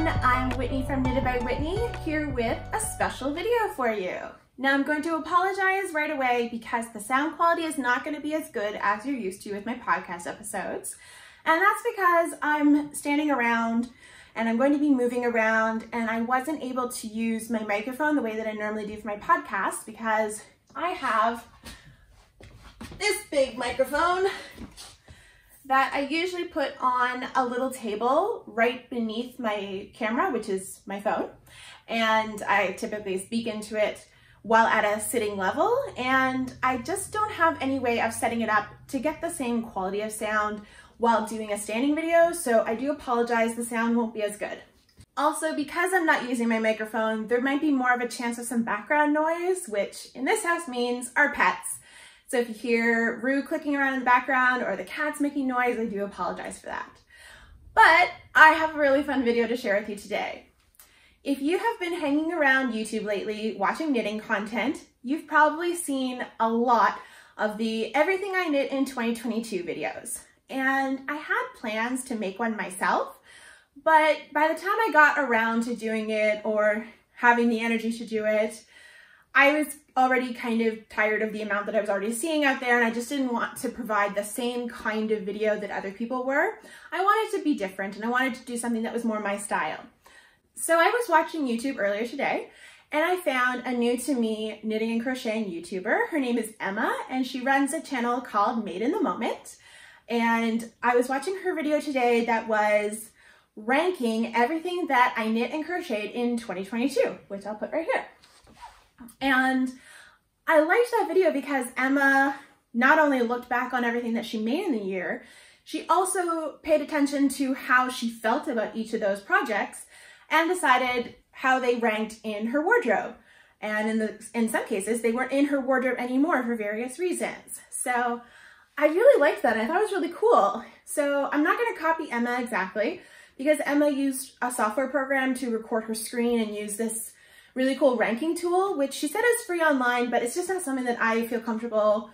I'm Whitney from Knitted by Whitney, here with a special video for you. Now I'm going to apologize right away because the sound quality is not going to be as good as you're used to with my podcast episodes. And that's because I'm standing around and I'm going to be moving around, and I wasn't able to use my microphone the way that I normally do for my podcast because I have this big microphone that I usually put on a little table right beneath my camera, which is my phone. And I typically speak into it while at a sitting level, and I just don't have any way of setting it up to get the same quality of sound while doing a standing video, so I do apologize, the sound won't be as good. Also, because I'm not using my microphone, there might be more of a chance of some background noise, which in this house means our pets. So if you hear Rue clicking around in the background or the cats making noise, I do apologize for that. But I have a really fun video to share with you today. If you have been hanging around YouTube lately watching knitting content, you've probably seen a lot of the Everything I Knit in 2022 videos. And I had plans to make one myself, but by the time I got around to doing it or having the energy to do it, I was already kind of tired of the amount that I was already seeing out there, and I just didn't want to provide the same kind of video that other people were. I wanted to be different, and I wanted to do something that was more my style. So I was watching YouTube earlier today, and I found a new to me knitting and crocheting YouTuber. Her name is Emma, and she runs a channel called Made in the Moment. And I was watching her video today that was ranking everything that I knit and crocheted in 2022, which I'll put right here. And I liked that video because Emma not only looked back on everything that she made in the year, she also paid attention to how she felt about each of those projects and decided how they ranked in her wardrobe. And in some cases, they weren't in her wardrobe anymore for various reasons. So I really liked that, and I thought it was really cool. So I'm not going to copy Emma exactly because Emma used a software program to record her screen and use this really cool ranking tool, which she said is free online, but it's just not something that I feel comfortable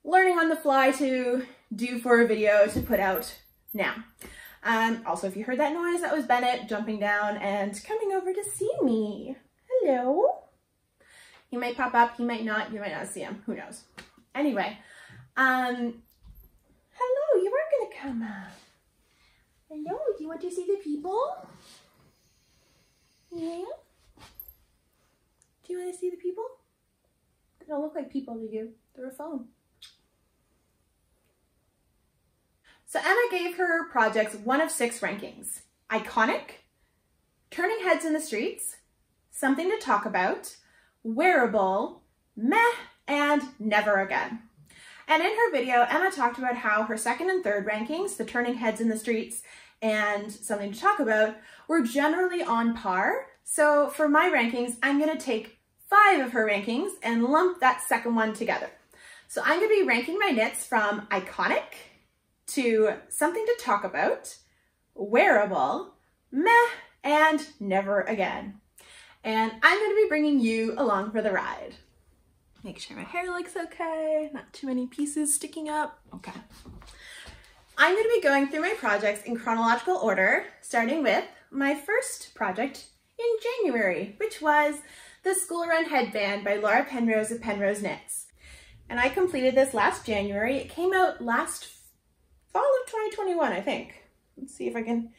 learning on the fly to do for a video to put out now. Also, if you heard that noise, that was Bennett jumping down and coming over to see me. Hello. He might pop up, he might not, you might not see him, who knows. Anyway, hello, you are gonna come up. Hello, do you want to see the people? Yeah? Do you want to see the people? They don't look like people to you. They're a phone. So Emma gave her projects 1 of 6 rankings: iconic, turning heads in the streets, something to talk about, wearable, meh, and never again. And in her video, Emma talked about how her 2nd and 3rd rankings, the turning heads in the streets and something to talk about, were generally on par. So for my rankings, I'm going to take 5 of her rankings and lump that second one together. So I'm going to be ranking my knits from iconic to something to talk about, wearable, meh, and never again. And I'm going to be bringing you along for the ride. Make sure my hair looks okay, not too many pieces sticking up. Okay. I'm going to be going through my projects in chronological order, starting with my first project in January, which was the School Run Headband by Laura Penrose of Penrose Knits. And I completed this last January. It came out last fall of 2021, I think. Let's see if I can get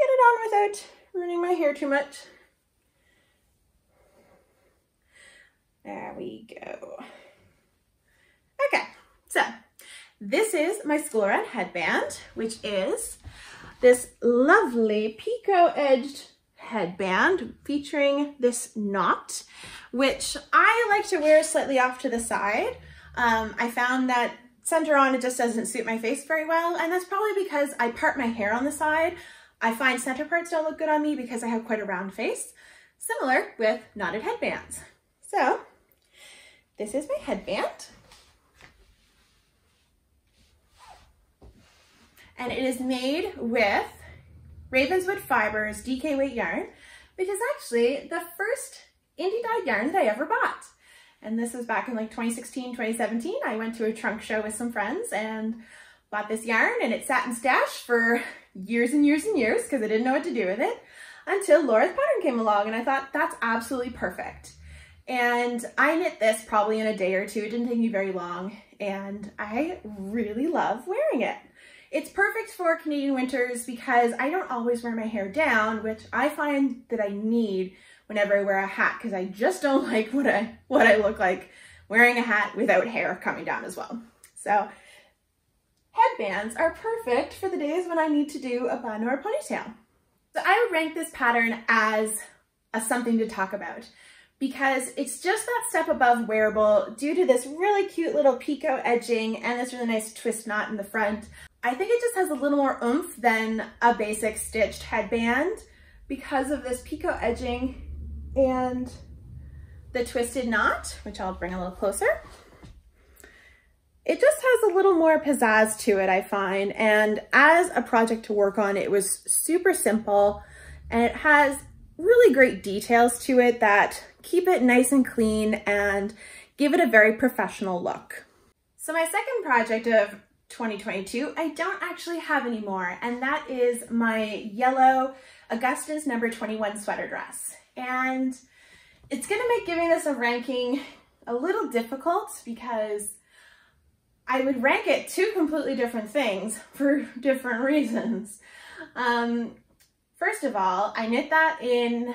it on without ruining my hair too much. There we go. Okay, so this is my School Run headband, which is this lovely picot-edged headband featuring this knot, which I like to wear slightly off to the side. I found that center on, it just doesn't suit my face very well, and that's probably because I part my hair on the side. I find center parts don't look good on me because I have quite a round face, similar with knotted headbands. So this is my headband, and it is made with Ravenswood Fibers DK weight yarn, which is actually the first indie dyed yarn that I ever bought. And this was back in like 2016, 2017. I went to a trunk show with some friends and bought this yarn, and it sat in stash for years and years and years because I didn't know what to do with it. until Laura's pattern came along, and I thought that's absolutely perfect. And I knit this probably in a day or two. It didn't take me very long, and I really love wearing it. It's perfect for Canadian winters because I don't always wear my hair down, which I find that I need whenever I wear a hat, because I just don't like what I look like wearing a hat without hair coming down as well. So headbands are perfect for the days when I need to do a bun or a ponytail. So I would rank this pattern as a something to talk about because it's just that step above wearable due to this really cute little picot edging and this really nice twist knot in the front. I think it just has a little more oomph than a basic stitched headband because of this picot edging and the twisted knot, which I'll bring a little closer. It just has a little more pizzazz to it, I find. And as a project to work on, it was super simple and it has really great details to it that keep it nice and clean and give it a very professional look. So my second project of 2022, I don't actually have anymore, and that is my yellow Augustus number 21 sweater dress. And it's gonna make giving this a ranking a little difficult because I would rank it two completely different things for different reasons. First of all, I knit that in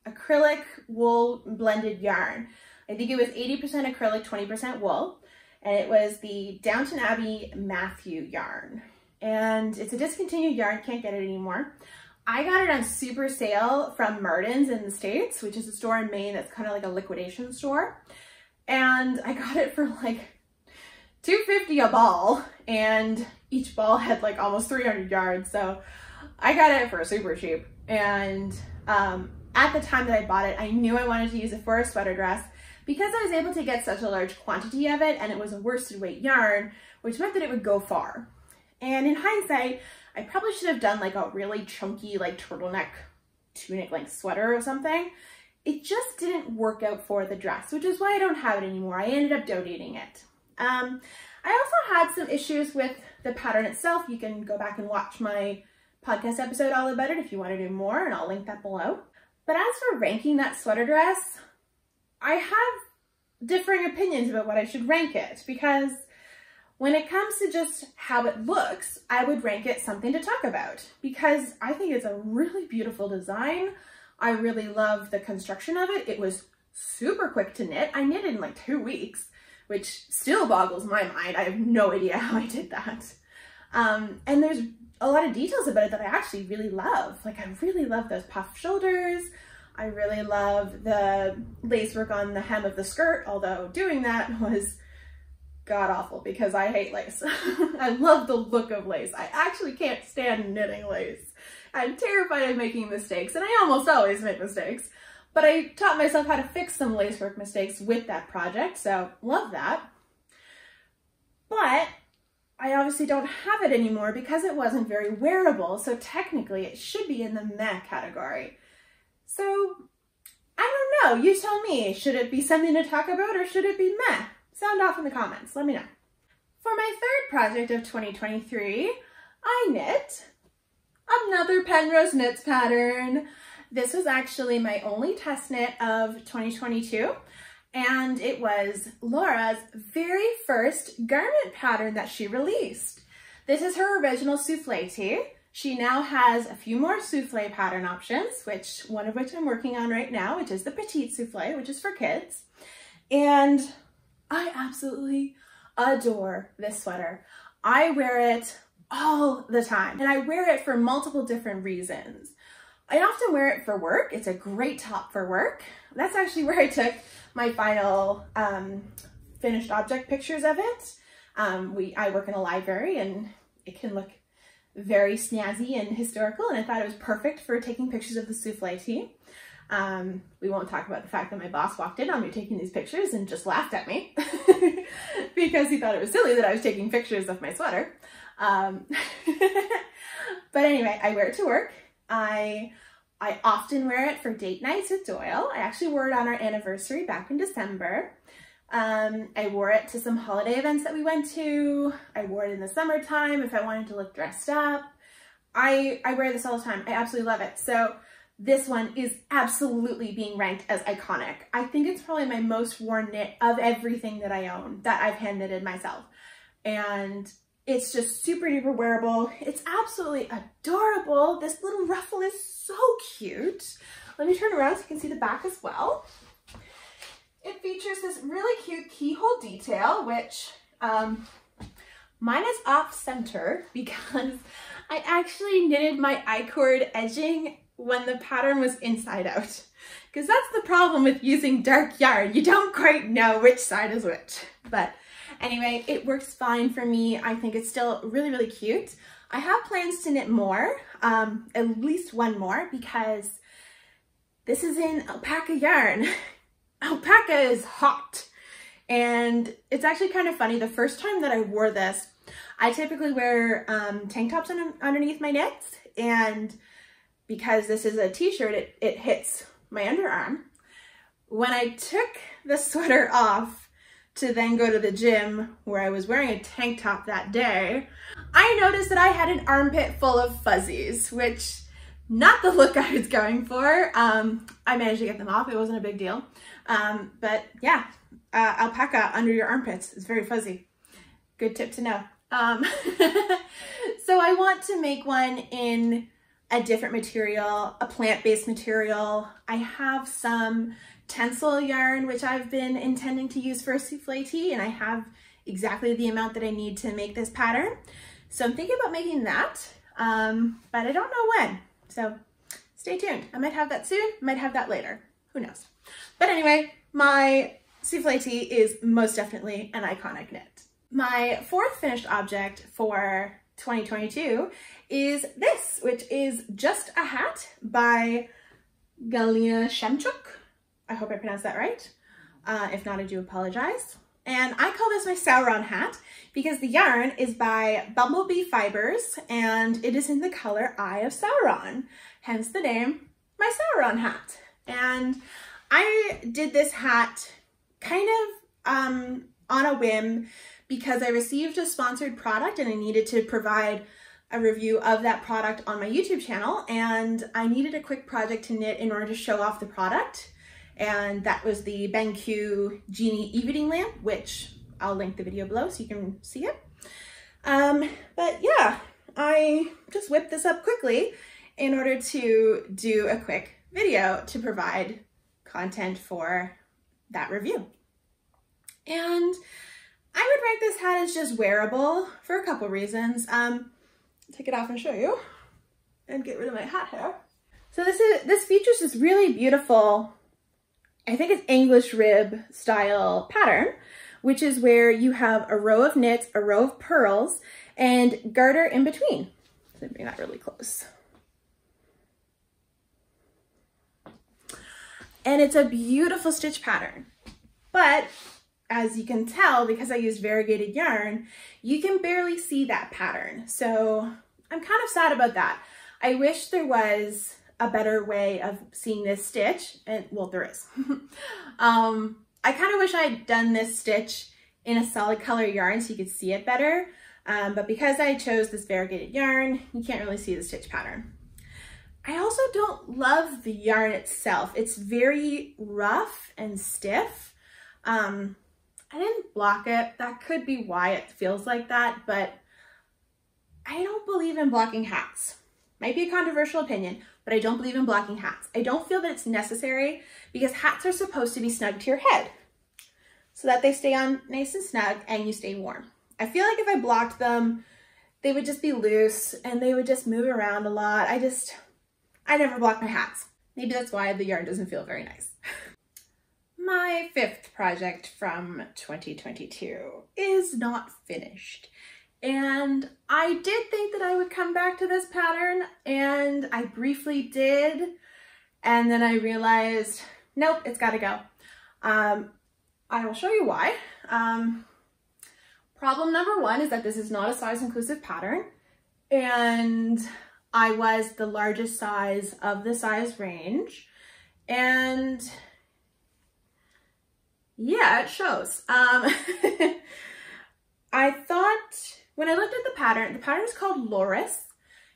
acrylic wool blended yarn. I think it was 80% acrylic, 20% wool. And it was the Downton Abbey Matthew yarn. And it's a discontinued yarn, can't get it anymore. I got it on super sale from Martin's in the States, which is a store in Maine that's kind of like a liquidation store. And I got it for like $2.50 a ball, and each ball had like almost 300 yards. So I got it for super cheap. And at the time that I bought it, I knew I wanted to use it for a sweater dress because I was able to get such a large quantity of it, and it was a worsted weight yarn, which meant that it would go far. And in hindsight, I probably should have done like a really chunky like turtleneck tunic length sweater or something. It just didn't work out for the dress, which is why I don't have it anymore. I ended up donating it. I also had some issues with the pattern itself. You can go back and watch my podcast episode all about it if you want to know more, and I'll link that below. But as for ranking that sweater dress, I have differing opinions about what I should rank it, because when it comes to just how it looks, I would rank it something to talk about because I think it's a really beautiful design. I really love the construction of it. It was super quick to knit. I knit it in like 2 weeks, which still boggles my mind. I have no idea how I did that. And there's a lot of details about it that I actually really love. Like I really love those puffed shoulders. I really love the lace work on the hem of the skirt, although doing that was god-awful because I hate lace. I love the look of lace. I actually can't stand knitting lace. I'm terrified of making mistakes, and I almost always make mistakes, but I taught myself how to fix some lacework mistakes with that project, so love that. But I obviously don't have it anymore because it wasn't very wearable, so technically it should be in the meh category. So, I don't know, you tell me, should it be something to talk about or should it be meh? Sound off in the comments, let me know. For my third project of 2023, I knit another Penrose Knits pattern. This was actually my only test knit of 2022, and it was Laura's very first garment pattern that she released. This is her original souffle tee. She now has a few more souffle pattern options, one of which I'm working on right now, which is the petite souffle, which is for kids. And I absolutely adore this sweater. I wear it all the time, and I wear it for multiple different reasons. I often wear it for work. It's a great top for work. That's actually where I took my final finished object pictures of it. I work in a library, and it can look very snazzy and historical, and I thought it was perfect for taking pictures of the souffle tee. We won't talk about the fact that my boss walked in on me taking these pictures and just laughed at me because he thought it was silly that I was taking pictures of my sweater. But anyway, I wear it to work. I often wear it for date nights with Doyle. I actually wore it on our anniversary back in December. I wore it to some holiday events that we went to. I wore it in the summertime if I wanted to look dressed up. I wear this all the time. I absolutely love it. So this one is absolutely being ranked as iconic. I think it's probably my most worn knit of everything that I own that I've hand knitted myself. And it's just super duper wearable. It's absolutely adorable. This little ruffle is so cute. Let me turn around so you can see the back as well. It features this really cute keyhole detail, which mine is off center because I actually knitted my I-cord edging when the pattern was inside out. Because that's the problem with using dark yarn. You don't quite know which side is which. But anyway, it works fine for me. I think it's still really, really cute. I have plans to knit more, at least one more, because this is in alpaca yarn. Alpaca is hot. And it's actually kind of funny. The first time that I wore this, I typically wear tank tops underneath my knits. And because this is a t-shirt, it hits my underarm. When I took the sweater off to then go to the gym where I was wearing a tank top that day, I noticed that I had an armpit full of fuzzies, which not the look I was going for. I managed to get them off. It wasn't a big deal. But yeah, alpaca under your armpits is very fuzzy. Good tip to know. So I want to make one in a different material, a plant-based material. I have some tencel yarn, which I've been intending to use for a souffle tee, and I have exactly the amount that I need to make this pattern. So I'm thinking about making that, but I don't know when. So stay tuned. I might have that soon, might have that later. Who knows? But anyway, my souffle tee is most definitely an iconic knit. My fourth finished object for 2022 is this, which is just a hat by Galina Shemchuk. I hope I pronounced that right. If not, I do apologize. And I call this my Sauron hat because the yarn is by Bumblebee Fibers and it is in the color Eye of Sauron, hence the name, my Sauron hat. And I did this hat kind of on a whim because I received a sponsored product and I needed to provide a review of that product on my YouTube channel, and I needed a quick project to knit in order to show off the product. And that was the BenQ Genie evening lamp, which I'll link the video below so you can see it. But yeah, I just whipped this up quickly in order to do a quick video to provide content for that review. And I would rank this hat as just wearable for a couple reasons. Take it off and show you and get rid of my hat hair. So this features this really beautiful, I think it's English rib style pattern, which is where you have a row of knits, a row of purls, and garter in between. So bring that really close. And it's a beautiful stitch pattern, but as you can tell, because I used variegated yarn, you can barely see that pattern. So I'm kind of sad about that. I wish there was a better way of seeing this stitch, and well, there is. I kind of wish I had done this stitch in a solid color yarn so you could see it better. But because I chose this variegated yarn, you can't really see the stitch pattern. I also don't love the yarn itself. It's very rough and stiff. I didn't block it. That could be why it feels like that, but I don't believe in blocking hats. Might be a controversial opinion, but I don't believe in blocking hats. I don't feel that it's necessary because hats are supposed to be snug to your head so that they stay on nice and snug and you stay warm. I feel like if I blocked them, they would just be loose and they would just move around a lot. I never block my hats. Maybe that's why the yarn doesn't feel very nice. My fifth project from 2022 is not finished. And I did think that I would come back to this pattern, and I briefly did. And then I realized, nope, it's gotta go. I will show you why. Problem number one is that this is not a size inclusive pattern. And I was the largest size of the size range. And yeah, it shows. I thought, when I looked at the pattern is called Loris.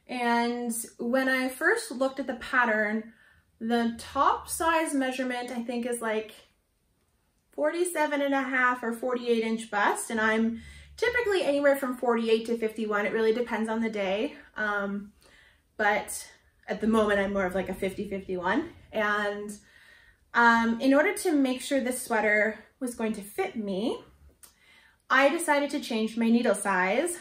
And when I first looked at the pattern, The top size measurement I think is like 47.5 or 48-inch bust, and I'm typically anywhere from 48 to 51. It really depends on the day, but at the moment I'm more of like a 50-51. And in order to make sure this sweater was going to fit me, I decided to change my needle size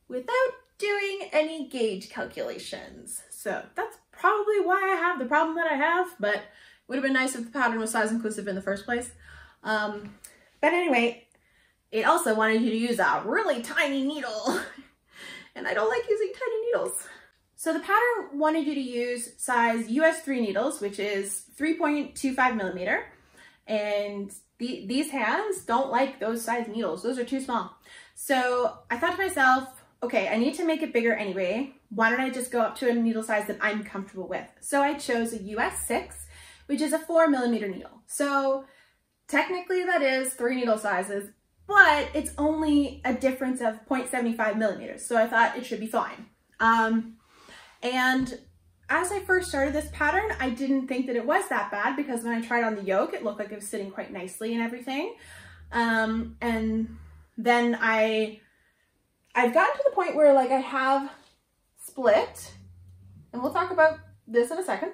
without doing any gauge calculations. So that's probably why I have the problem that I have, but it would have been nice if the pattern was size inclusive in the first place. But anyway, it also wanted you to use a really tiny needle, and I don't like using tiny needles. So the pattern wanted you to use size US 3 needles, which is 3.25 millimeter. And these hands don't like those size needles. Those are too small. So I thought to myself, okay, I need to make it bigger anyway. Why don't I just go up to a needle size that I'm comfortable with? So I chose a US 6, which is a 4 millimeter needle. So technically that is 3 needle sizes, but it's only a difference of 0.75 millimeters. So I thought it should be fine. And as I first started this pattern, I didn't think that it was that bad, because when I tried on the yoke, it looked like it was sitting quite nicely and everything. And then I've gotten to the point where like I have split, and we'll talk about this in a second.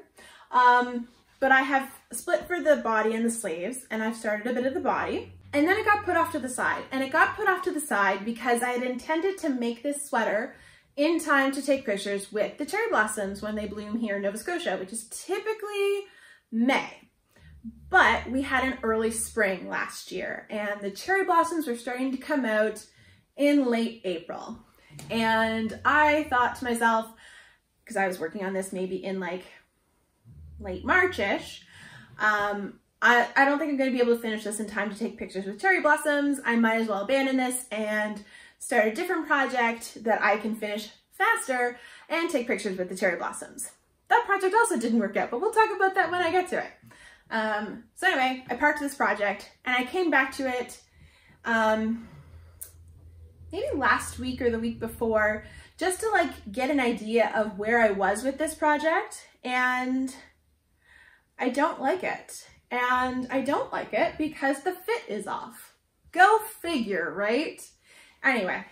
But I have split for the body and the sleeves, and I've started a bit of the body, and then it got put off to the side. And it got put off to the side because I had intended to make this sweater in time to take pictures with the cherry blossoms when they bloom here in Nova Scotia, which is typically May. But we had an early spring last year, and the cherry blossoms were starting to come out in late April. And I thought to myself, because I was working on this maybe in like late March-ish, I don't think I'm going to be able to finish this in time to take pictures with cherry blossoms. I might as well abandon this and start a different project that I can finish faster and take pictures with the cherry blossoms. That project also didn't work out, but we'll talk about that when I get to it. So anyway, I parked this project and I came back to it maybe last week or the week before, just to like get an idea of where I was with this project, and I don't like it. And I don't like it because the fit is off. Go figure, right? Anyway,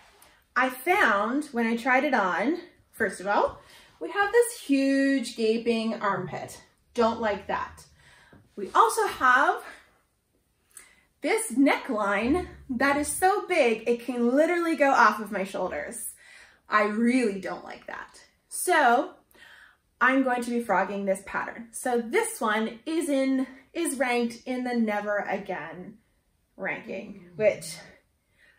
I found when I tried it on, first of all, we have this huge gaping armpit. Don't like that. We also have this neckline that is so big it can literally go off of my shoulders. I really don't like that. So I'm going to be frogging this pattern. So this one is ranked in the never again ranking, which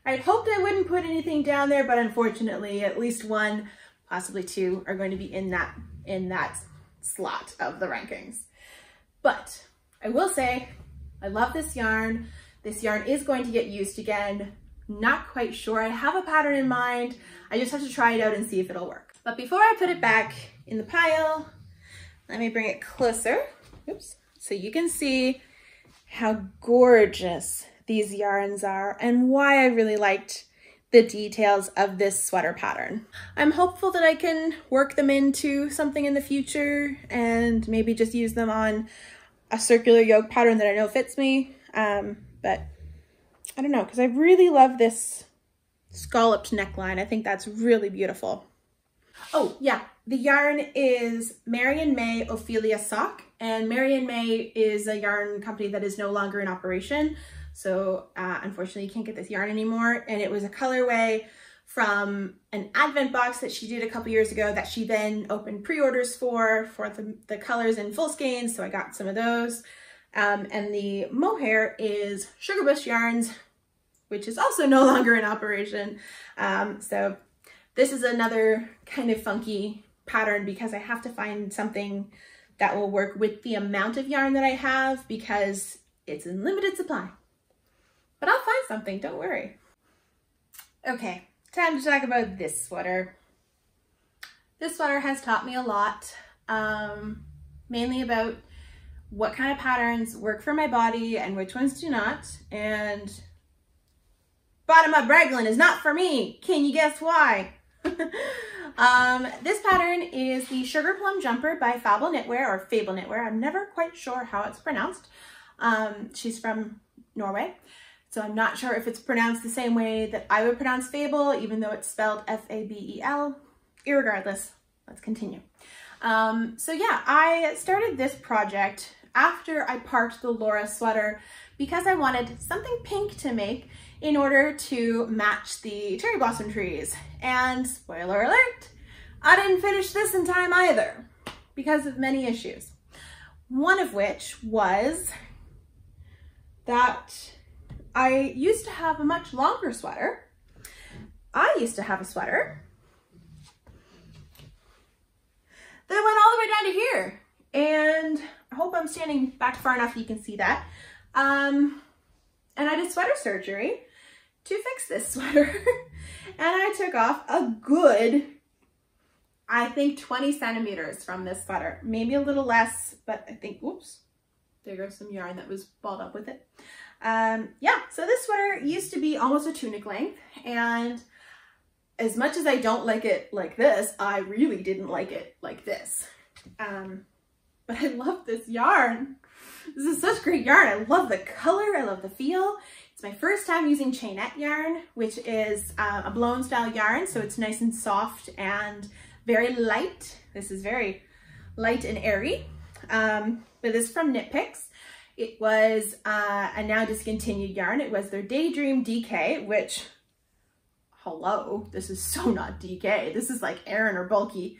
I'd hoped I wouldn't put anything down there, but unfortunately at least one, possibly two, are going to be in that slot of the rankings. But I will say I love this yarn. This yarn is going to get used again. Not quite sure. I have a pattern in mind. I just have to try it out and see if it'll work. But before I put it back in the pile, let me bring it closer. Oops. So you can see how gorgeous these yarns are and why I really liked the details of this sweater pattern. I'm hopeful that I can work them into something in the future and maybe just use them on a circular yoke pattern that I know fits me. But I don't know, because I really love this scalloped neckline. I think that's really beautiful. Oh yeah, the yarn is Marion May Ophelia Sock, and Marion May is a yarn company that is no longer in operation. So unfortunately you can't get this yarn anymore. And it was a colorway from an advent box that she did a couple years ago that she then opened pre-orders for the colors in full skeins. So I got some of those. And the mohair is Sugar Bush Yarns, which is also no longer in operation. So this is another kind of funky pattern because I have to find something that will work with the amount of yarn that I have because it's in limited supply. But I'll find something, don't worry. Okay, time to talk about this sweater. This sweater has taught me a lot, mainly about what kind of patterns work for my body and which ones do not. And bottom up raglan is not for me. Can you guess why? This pattern is the Sugar Plum Jumper by Fable Knitwear, or Fable Knitwear. I'm never quite sure how it's pronounced. She's from Norway, so I'm not sure if it's pronounced the same way that I would pronounce Fable, even though it's spelled F-A-B-E-L. Irregardless, let's continue. So yeah, I started this project after I parked the Laura sweater because I wanted something pink to make in order to match the cherry blossom trees. And spoiler alert, I didn't finish this in time either because of many issues. One of which was that I used to have a much longer sweater. I used to have a sweater that went all the way down to here. And I hope I'm standing back far enough you can see that. And I did sweater surgery to fix this sweater. And I took off a good, I think 20 centimeters from this sweater. Maybe a little less, but I think, oops, there goes some yarn that was balled up with it. Yeah, so this sweater used to be almost a tunic length, and as much as I don't like it like this, I really didn't like it like this. But I love this yarn. This is such great yarn. I love the color, I love the feel. It's my first time using chainette yarn, which is a blown style yarn, so it's nice and soft and very light. This is very light and airy. But this is from Knit Picks. It was a now discontinued yarn. It was their Daydream DK, which, hello, this is so not DK. This is like Aran or bulky.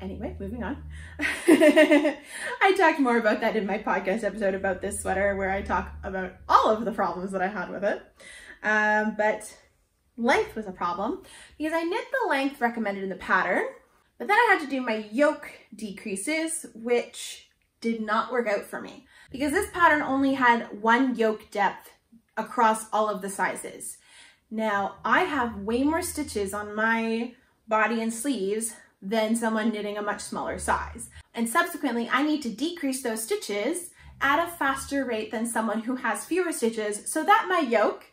Anyway, moving on. I talked more about that in my podcast episode about this sweater, where I talk about all of the problems that I had with it. But length was a problem because I knit the length recommended in the pattern, but then I had to do my yoke decreases, which did not work out for me because this pattern only had one yoke depth across all of the sizes. Now, I have way more stitches on my body and sleeves than someone knitting a much smaller size. And subsequently, I need to decrease those stitches at a faster rate than someone who has fewer stitches so that my yoke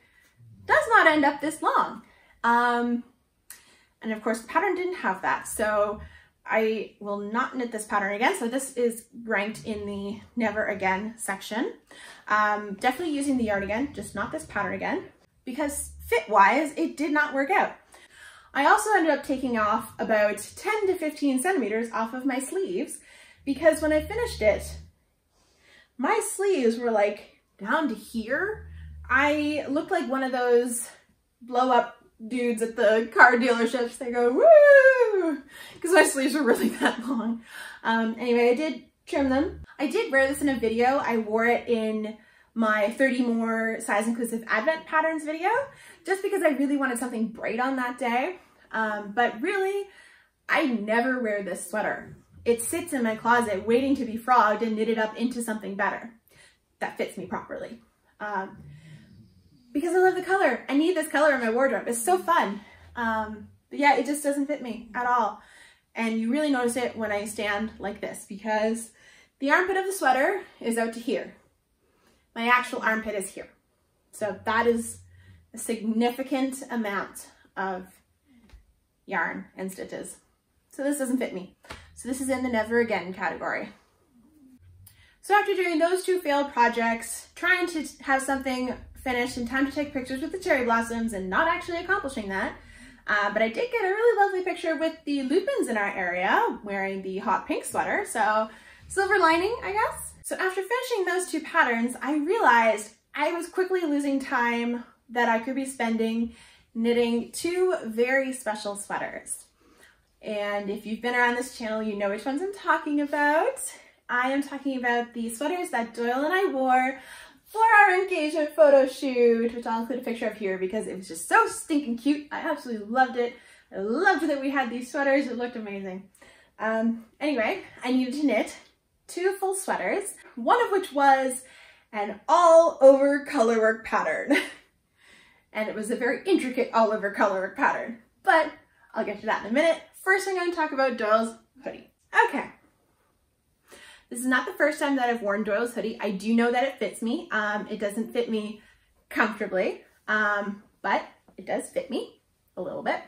does not end up this long. And of course, the pattern didn't have that. So I will not knit this pattern again. So this is ranked in the never again section. Definitely using the yarn again, just not this pattern again, because fit-wise, it did not work out. I also ended up taking off about 10 to 15 centimeters off of my sleeves because when I finished it, my sleeves were like down to here. I looked like one of those blow up dudes at the car dealerships. They go, woo, because my sleeves were really that long. Anyway, I did trim them. I did wear this in a video. I wore it in my 30 more size inclusive advent patterns video, just because I really wanted something bright on that day. But really, I never wear this sweater. It sits in my closet waiting to be frogged and knitted up into something better that fits me properly. Because I love the color. I need this color in my wardrobe. It's so fun. But yeah, it just doesn't fit me at all. And you really notice it when I stand like this because the armpit of the sweater is out to here. My actual armpit is here. So that is a significant amount of yarn and stitches. So this doesn't fit me. So this is in the never again category. So after doing those two failed projects, trying to have something finished in time to take pictures with the cherry blossoms and not actually accomplishing that, but I did get a really lovely picture with the lupins in our area wearing the hot pink sweater. So silver lining, I guess. So after finishing those two patterns, I realized I was quickly losing time that I could be spending knitting two very special sweaters. And if you've been around this channel, you know which ones I'm talking about. I am talking about the sweaters that Doyle and I wore for our engagement photo shoot, which I'll include a picture of here because it was just so stinking cute. I absolutely loved it. I loved that we had these sweaters. It looked amazing. Anyway, I needed to knit two full sweaters, one of which was an all-over colorwork pattern. And it was a very intricate all-over colorwork pattern, but I'll get to that in a minute. First, I'm going to talk about Doyle's hoodie. Okay. This is not the first time that I've worn Doyle's hoodie. I do know that it fits me. It doesn't fit me comfortably, but it does fit me a little bit.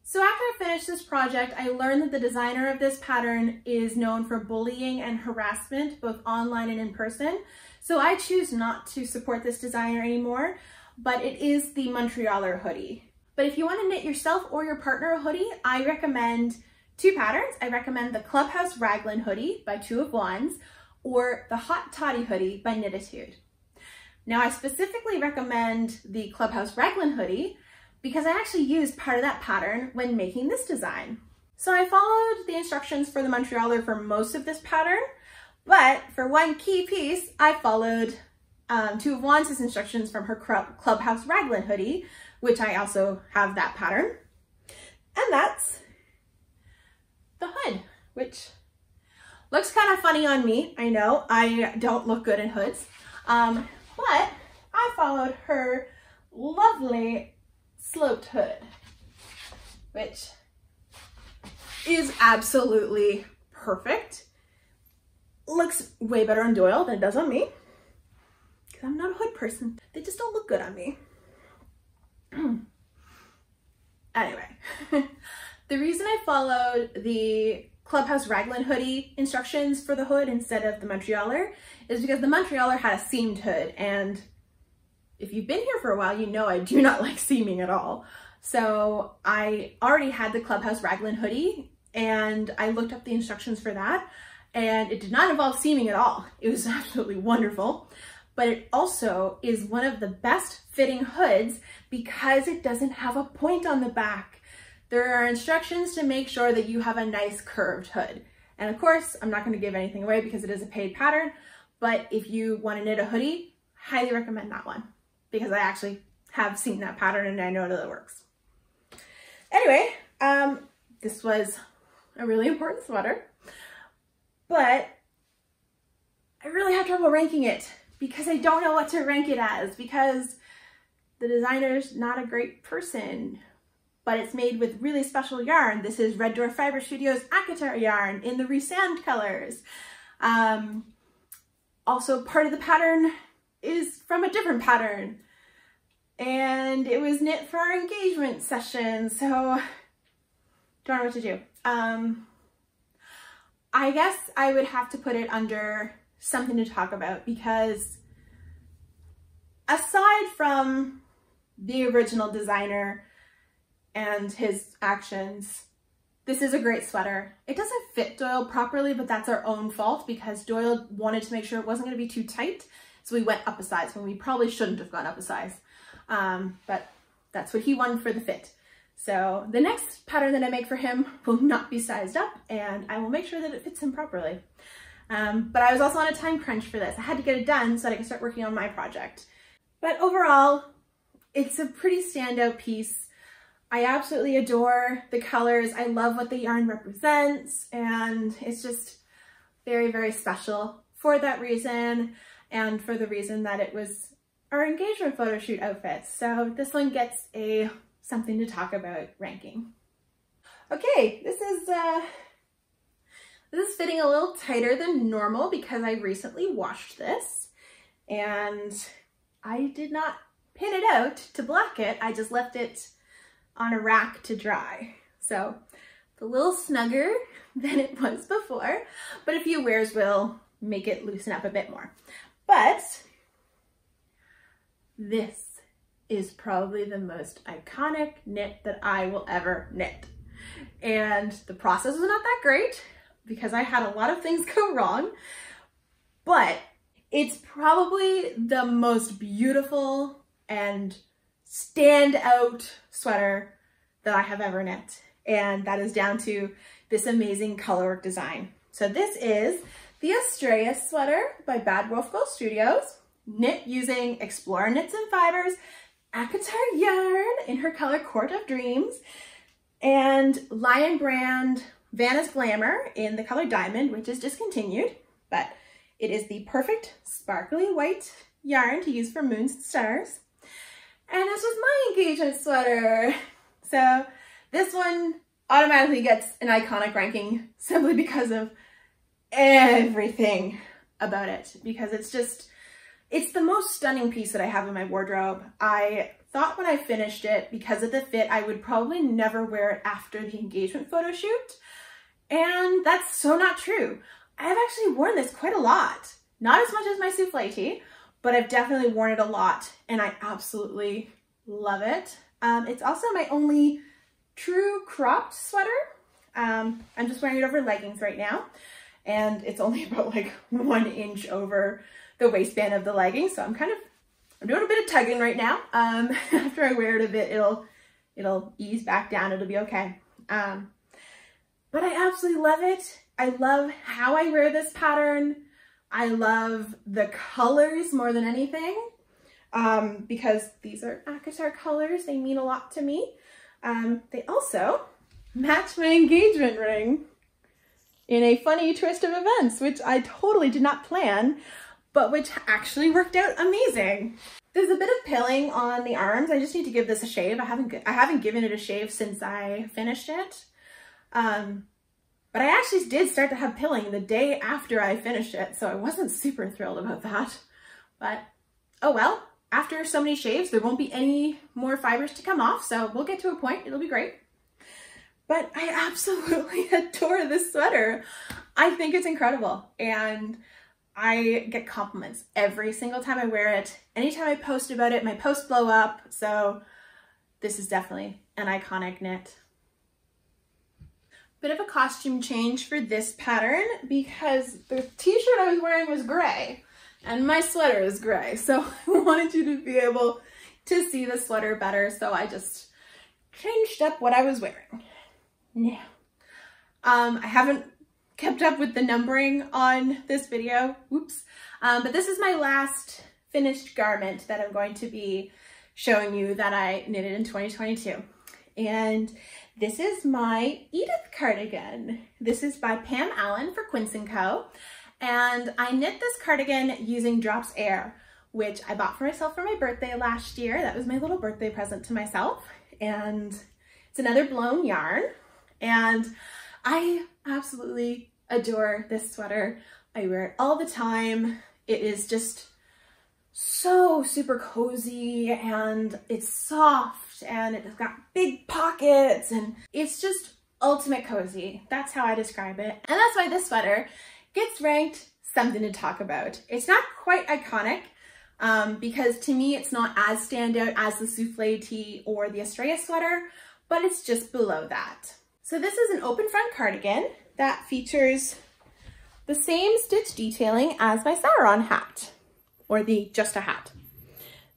So after I finished this project, I learned that the designer of this pattern is known for bullying and harassment, both online and in person. So I choose not to support this designer anymore, but it is the Montrealer hoodie. But if you want to knit yourself or your partner a hoodie, I recommend two patterns. I recommend the Clubhouse Raglan hoodie by Two of Wands or the Hot Toddy hoodie by Knititude. Now I specifically recommend the Clubhouse Raglan hoodie because I actually used part of that pattern when making this design. So I followed the instructions for the Montrealer for most of this pattern, but for one key piece, I followed Two of Wands' instructions from her Clubhouse Raglan hoodie, which I also have that pattern. And that's the hood, which looks kind of funny on me. I know I don't look good in hoods, but I followed her lovely sloped hood, which is absolutely perfect. Looks way better on Doyle than it does on me, because I'm not a hood person. They just don't look good on me. Anyway, the reason I followed the Clubhouse Raglan hoodie instructions for the hood instead of the Montrealer is because the Montrealer had a seamed hood, and if you've been here for a while, you know I do not like seaming at all. So I already had the Clubhouse Raglan hoodie and I looked up the instructions for that, and it did not involve seaming at all. It was absolutely wonderful, but it also is one of the best fitting hoods because it doesn't have a point on the back. There are instructions to make sure that you have a nice curved hood. And of course, I'm not going to give anything away because it is a paid pattern, but if you want to knit a hoodie, highly recommend that one because I actually have seen that pattern and I know that it works. Anyway, this was a really important sweater, but I really had trouble ranking it because I don't know what to rank it as because the designer's not a great person, but it's made with really special yarn. This is Red Dwarf Fiber Studios Akatar yarn in the Resand colors. Also, part of the pattern is from a different pattern, and it was knit for our engagement session, so don't know what to do. I guess I would have to put it under something to talk about because aside from the original designer and his actions, this is a great sweater. It doesn't fit Doyle properly, but that's our own fault because Doyle wanted to make sure it wasn't going to be too tight, so we went up a size when we probably shouldn't have gone up a size. But that's what he wanted for the fit. So the next pattern that I make for him will not be sized up, and I will make sure that it fits him properly. But I was also on a time crunch for this. I had to get it done so that I could start working on my project. But overall, it's a pretty standout piece. I absolutely adore the colors. I love what the yarn represents, and it's just very, very special for that reason and for the reason that it was our engagement photo shoot outfit. So this one gets a something to talk about ranking. Okay, this is fitting a little tighter than normal because I recently washed this and I did not pin it out to block it. I just left it on a rack to dry. So it's a little snugger than it was before, but a few wears will make it loosen up a bit more. But this is probably the most iconic knit that I will ever knit. And the process was not that great because I had a lot of things go wrong, but it's probably the most beautiful and standout sweater that I have ever knit. And that is down to this amazing colorwork design. So this is the Australia sweater by Bad Wolf Girl Studios, knit using Explorer Knits and Fibers Akatar yarn in her color Court of Dreams, and Lion Brand Vanna's Glamour in the color Diamond, which is discontinued, but it is the perfect sparkly white yarn to use for moons and stars. And this was my engagement sweater. So this one automatically gets an iconic ranking simply because of everything about it, because it's the most stunning piece that I have in my wardrobe. I thought when I finished it, because of the fit, I would probably never wear it after the engagement photo shoot. And that's so not true. I've actually worn this quite a lot. Not as much as my souffle tee, but I've definitely worn it a lot and I absolutely love it. It's also my only true cropped sweater. I'm just wearing it over leggings right now, and it's only about like 1 inch over the waistband of the leggings. So I'm doing a bit of tugging right now. After I wear it a bit, it'll ease back down. It'll be okay. But I absolutely love it. I love how I wear this pattern. I love the colors more than anything, because these are ACOTAR colors. They mean a lot to me. They also match my engagement ring in a funny twist of events, which I totally did not plan, but which actually worked out amazing. There's a bit of pilling on the arms. I just need to give this a shave. I haven't given it a shave since I finished it. But I actually did start to have pilling the day after I finished it, so I wasn't super thrilled about that. But oh well, after so many shaves, there won't be any more fibers to come off, so we'll get to a point. It'll be great. But I absolutely adore this sweater. I think it's incredible, and I get compliments every single time I wear it. Anytime I post about it, my posts blow up, so this is definitely an iconic knit. Bit of a costume change for this pattern because the t-shirt I was wearing was gray and my sweater is gray. So I wanted you to be able to see the sweater better. So I just changed up what I was wearing. Now, I haven't kept up with the numbering on this video. Whoops. But this is my last finished garment that I'm going to be showing you that I knitted in 2022. And this is my Edith cardigan. This is by Pam Allen for Quince & Co. And I knit this cardigan using Drops Air, which I bought for myself for my birthday last year. That was my little birthday present to myself. And it's another blown yarn. And I absolutely adore this sweater. I wear it all the time. It is just so super cozy, and it's soft, and it's got big pockets, and it's just ultimate cozy. That's how I describe it. And that's why this sweater gets ranked something to talk about. It's not quite iconic, because to me it's not as standout as the souffle tee or the Estrella sweater, but it's just below that. So this is an open front cardigan that features the same stitch detailing as my Sauron hat, or the just a hat.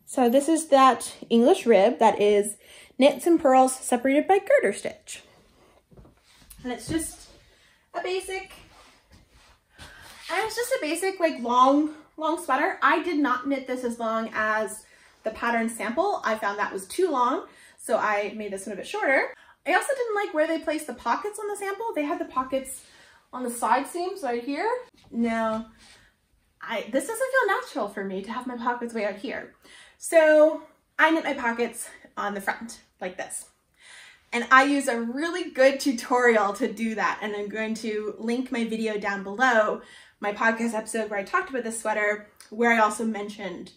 So this is that English rib that is knits and purls separated by girder stitch. And it's just a basic, like long sweater. I did not knit this as long as the pattern sample. I found that was too long, so I made this one a bit shorter. I also didn't like where they placed the pockets on the sample. They had the pockets on the side seams right here. Now, this doesn't feel natural for me to have my pockets way out here. So I knit my pockets on the front like this. And I use a really good tutorial to do that. And I'm going to link my video down below, my podcast episode where I talked about this sweater, where I also mentioned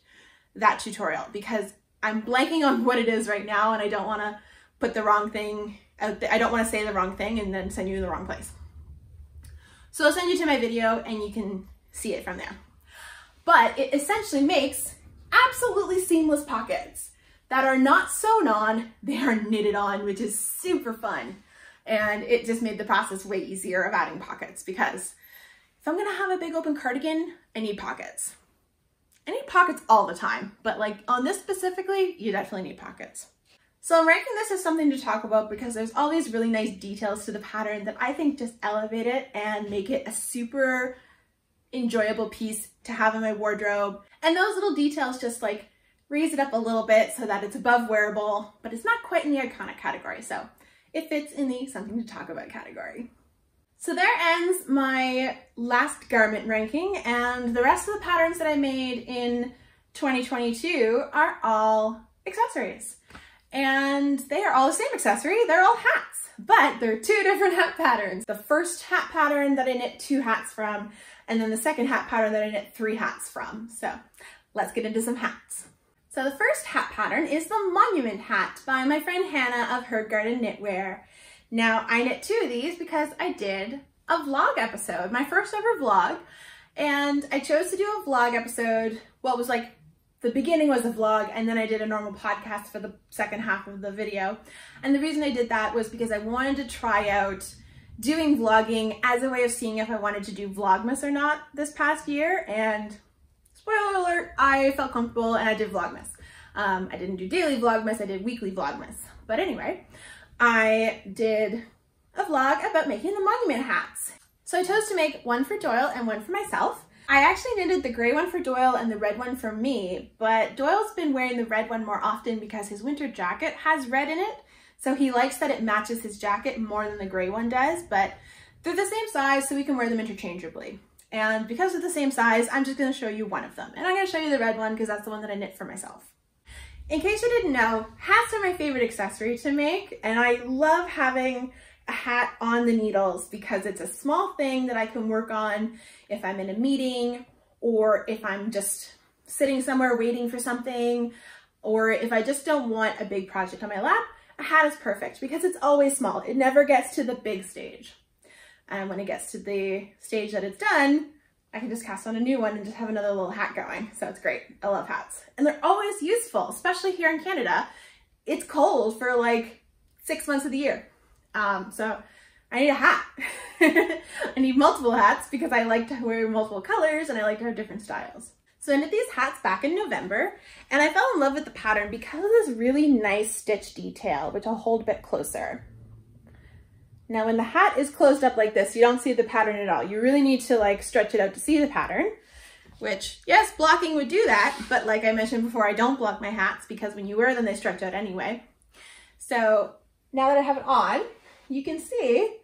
that tutorial, because I'm blanking on what it is right now and I don't want to put the wrong thing out there. I don't want to say the wrong thing and then send you to the wrong place. So I'll send you to my video and you can see it from there. But it essentially makes absolutely seamless pockets that are not sewn on, they are knitted on, which is super fun. And it just made the process way easier of adding pockets, because if I'm gonna have a big open cardigan, I need pockets. I need pockets all the time, but like on this specifically, you definitely need pockets. So I'm ranking this as something to talk about because there's all these really nice details to the pattern that I think just elevate it and make it a super enjoyable piece to have in my wardrobe. And those little details just like raise it up a little bit so that it's above wearable, but it's not quite in the iconic category. So it fits in the something to talk about category. So there ends my last garment ranking, and the rest of the patterns that I made in 2022 are all accessories. And they are all the same accessory, they're all hats, but they're two different hat patterns. The first hat pattern that I knit 2 hats from, and then the second hat pattern that I knit 3 hats from. So let's get into some hats. So the first hat pattern is the monument hat by my friend Hannah of Her Garden Knitwear. Now I knit 2 of these because I did a vlog episode, my first ever vlog, and I chose to do a vlog episode. Well, it was like the beginning was a vlog and then I did a normal podcast for the second half of the video. And the reason I did that was because I wanted to try out doing vlogging as a way of seeing if I wanted to do Vlogmas or not this past year, and spoiler alert, I felt comfortable and I did Vlogmas. I didn't do daily Vlogmas, I did weekly Vlogmas. But anyway, I did a vlog about making the monument hats. So I chose to make one for Doyle and one for myself. I actually knitted the gray one for Doyle and the red one for me, but Doyle's been wearing the red one more often because his winter jacket has red in it. So he likes that it matches his jacket more than the gray one does, but they're the same size so we can wear them interchangeably. And because they're the same size, I'm just gonna show you one of them. And I'm gonna show you the red one because that's the one that I knit for myself. In case you didn't know, hats are my favorite accessory to make, and I love having a hat on the needles because it's a small thing that I can work on if I'm in a meeting, or if I'm just sitting somewhere waiting for something, or if I just don't want a big project on my lap. A hat is perfect because it's always small. It never gets to the big stage. And when it gets to the stage that it's done, I can just cast on a new one and just have another little hat going. So it's great. I love hats. And they're always useful, especially here in Canada. It's cold for like 6 months of the year. So I need a hat. I need multiple hats because I like to wear multiple colors and I like to have different styles. So I knit these hats back in November and I fell in love with the pattern because of this really nice stitch detail, which I'll hold a bit closer. Now when the hat is closed up like this, you don't see the pattern at all. You really need to like stretch it out to see the pattern, which yes, blocking would do that. But like I mentioned before, I don't block my hats because when you wear them, they stretch out anyway. So now that I have it on, you can see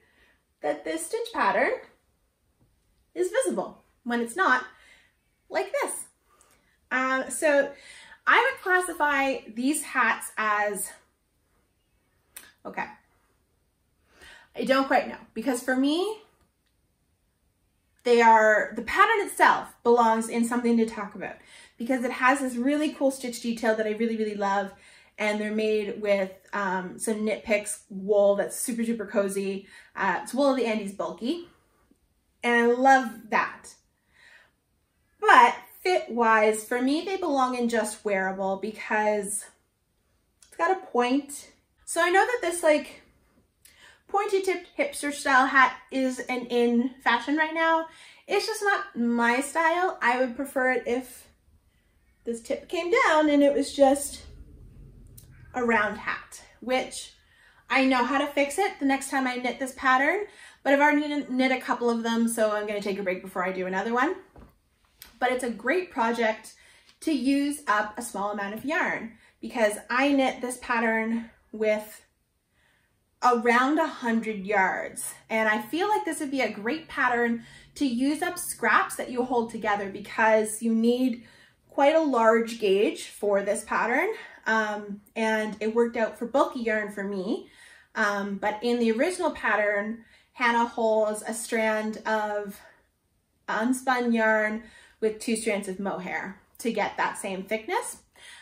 that this stitch pattern is visible when it's not like this. So I would classify these hats as, okay, I don't quite know, because for me, the pattern itself belongs in something to talk about because it has this really cool stitch detail that I really, really love. And they're made with some Knit Picks wool that's super, super cozy. It's wool of the Andes bulky. And I love that. But fit-wise, for me, they belong in just wearable because it's got a point. So I know that this like pointy-tipped hipster style hat is an in fashion right now. It's just not my style. I would prefer it if this tip came down and it was just a round hat, which I know how to fix it the next time I knit this pattern, but I've already knit a couple of them, so I'm going to take a break before I do another one. But it's a great project to use up a small amount of yarn because I knit this pattern with around 100 yards, and I feel like this would be a great pattern to use up scraps that you hold together because you need quite a large gauge for this pattern. And it worked out for bulky yarn for me. But in the original pattern, Hannah holds a strand of unspun yarn with 2 strands of mohair to get that same thickness.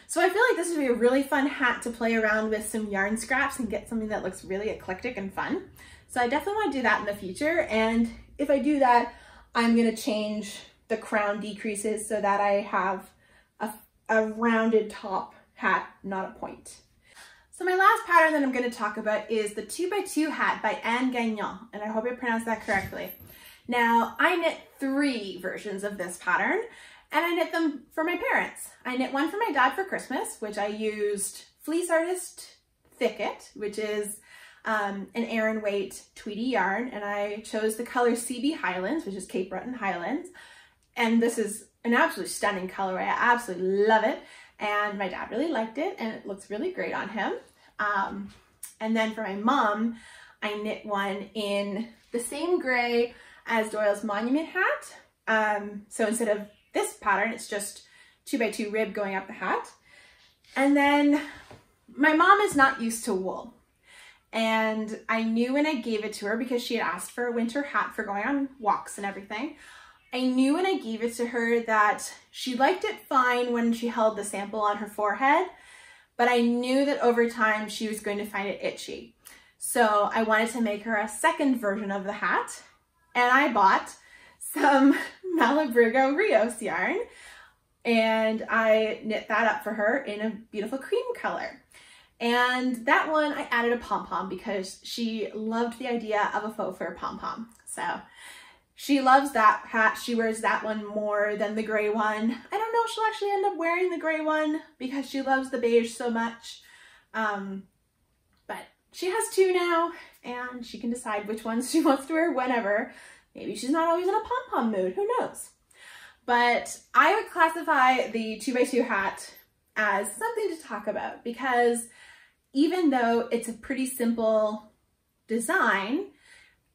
So I feel like this would be a really fun hat to play around with some yarn scraps and get something that looks really eclectic and fun. So I definitely want to do that in the future. And if I do that, I'm going to change the crown decreases so that I have a rounded top hat, not a point. So my last pattern that I'm going to talk about is the 2x2 hat by Anne Gagnon, and I hope I pronounced that correctly. Now, I knit 3 versions of this pattern, and I knit them for my parents. I knit one for my dad for Christmas, which I used Fleece Artist Thicket, which is an Aran weight tweedy yarn, and I chose the color CB Highlands, which is Cape Breton Highlands, and this is an absolutely stunning colorway. I absolutely love it. And my dad really liked it and it looks really great on him. And then for my mom, I knit one in the same gray as Doyle's monument hat. So instead of this pattern, it's just 2x2 rib going up the hat. And then my mom is not used to wool. And I knew when I gave it to her, because she had asked for a winter hat for going on walks and everything, I knew when I gave it to her that she liked it fine when she held the sample on her forehead, but I knew that over time she was going to find it itchy. So I wanted to make her a second version of the hat, and I bought some Malabrigo Rios yarn, and I knit that up for her in a beautiful cream color. And that one I added a pom-pom because she loved the idea of a faux fur pom-pom. So she loves that hat. She wears that one more than the gray one. I don't know if she'll actually end up wearing the gray one because she loves the beige so much. But she has two now, and she can decide which ones she wants to wear whenever. Maybe she's not always in a pom-pom mood, who knows? But I would classify the 2x2 hat as something to talk about because even though it's a pretty simple design,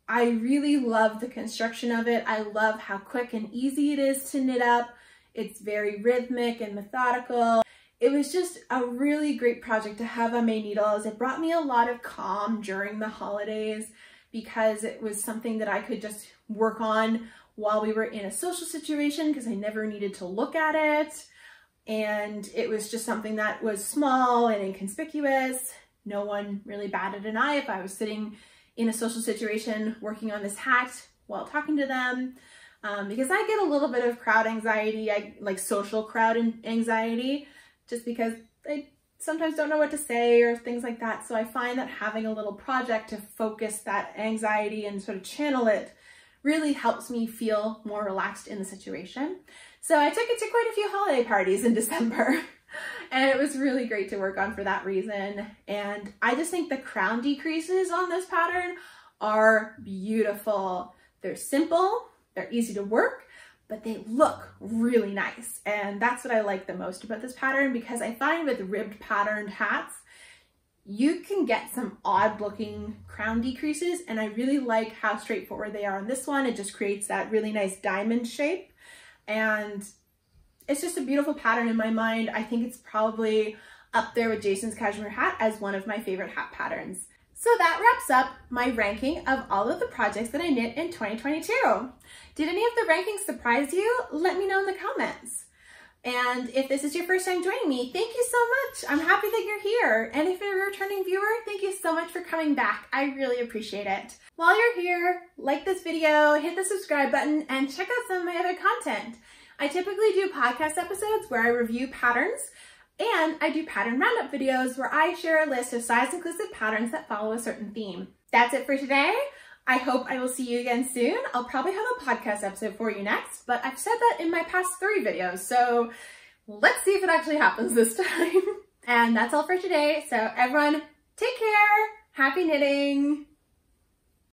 I really love the construction of it. I love how quick and easy it is to knit up. It's very rhythmic and methodical. It was just a really great project to have on my needles. It brought me a lot of calm during the holidays because it was something that I could just work on while we were in a social situation because I never needed to look at it. And it was just something that was small and inconspicuous. No one really batted an eye if I was sitting in a social situation working on this hat while talking to them. Because I get a little bit of crowd anxiety, like social crowd anxiety, just because I sometimes don't know what to say or things like that. So I find that having a little project to focus that anxiety and sort of channel it really helps me feel more relaxed in the situation. So I took it to quite a few holiday parties in December and it was really great to work on for that reason. And I just think the crown decreases on this pattern are beautiful. They're simple, they're easy to work, but they look really nice. And that's what I like the most about this pattern because I find with ribbed patterned hats, you can get some odd looking crown decreases. And I really like how straightforward they are on this one. It just creates that really nice diamond shape. And it's just a beautiful pattern in my mind. I think it's probably up there with Jason's cashmere hat as one of my favorite hat patterns. So that wraps up my ranking of all of the projects that I knit in 2022. Did any of the rankings surprise you? Let me know in the comments. And if this is your first time joining me, thank you so much. I'm happy that you're here. And if you're a returning viewer, thank you so much for coming back. I really appreciate it. While you're here, like this video, hit the subscribe button, and check out some of my other content. I typically do podcast episodes where I review patterns, and I do pattern roundup videos where I share a list of size-inclusive patterns that follow a certain theme. That's it for today. I hope I will see you again soon. I'll probably have a podcast episode for you next, but I've said that in my past 3 videos, so let's see if it actually happens this time. And that's all for today. So everyone, take care, happy knitting.